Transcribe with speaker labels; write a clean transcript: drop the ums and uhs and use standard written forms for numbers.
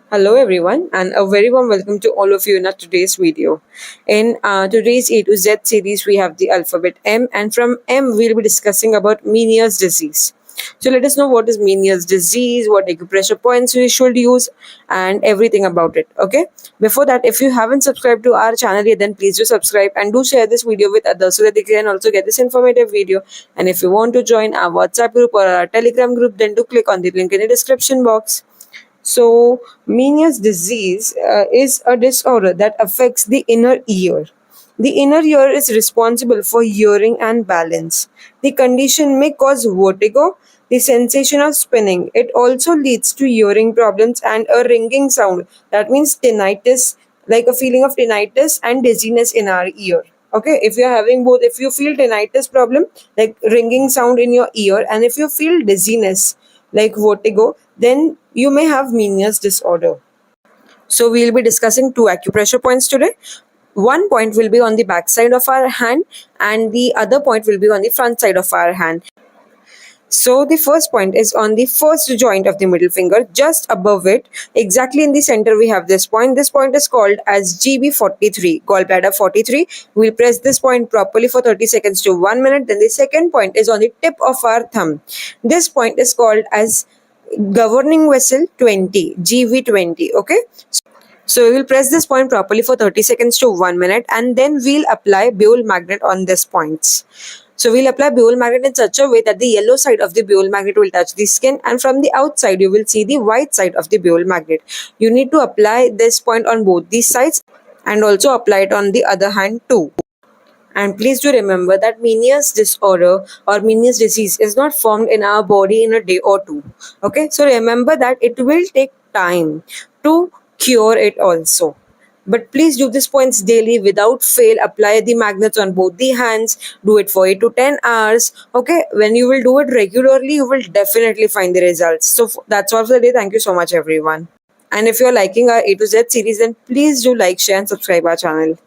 Speaker 1: Hello everyone and a very warm welcome to all of you in our today's video. In today's A to Z series we have the alphabet M, and from M we'll be discussing about Meniere's disease. So let us know what is Meniere's disease, what acupressure points we should use and everything about it. Okay. Before that, if you haven't subscribed to our channel yet, then please do subscribe and do share this video with others so that they can also get this informative video. And if you want to join our WhatsApp group or our Telegram group, then do click on the link in the description box. So, Meniere's disease is a disorder that affects the inner ear. The inner ear is responsible for hearing and balance. The condition may cause vertigo, the sensation of spinning. It also leads to hearing problems and a ringing sound. That means tinnitus, like a feeling of tinnitus and dizziness in our ear. Okay, if you're having both, if you feel tinnitus problem, like ringing sound in your ear, and if you feel dizziness, like vertigo, then you may have Meniere's disorder. So we'll be discussing two acupressure points today. One point will be on the back side of our hand and the other point will be on the front side of our hand. So the first point is on the first joint of the middle finger, just above it, exactly in the center we have this point. This point is called as GB43, gallbladder 43. We'll press this point properly for 30 seconds to 1 minute. Then the second point is on the tip of our thumb. This point is called as governing vessel 20, GV20. Okay. So we will press this point properly for 30 seconds to 1 minute and then we'll apply Buell magnet on this points. So we'll apply Buell magnet in such a way that the yellow side of the Buell magnet will touch the skin, and from the outside you will see the white side of the Buell magnet. You need to apply this point on both these sides and also apply it on the other hand too. And please do remember that Meniere's disorder or Meniere's disease is not formed in our body in a day or two. Okay, so remember that it will take time to cure it also. But please do these points daily without fail. Apply the magnets on both the hands. Do it for 8 to 10 hours. Okay, when you will do it regularly, you will definitely find the results. So that's all for the day. Thank you so much, everyone. And if you're liking our A to Z series, then please do like, share, and subscribe our channel.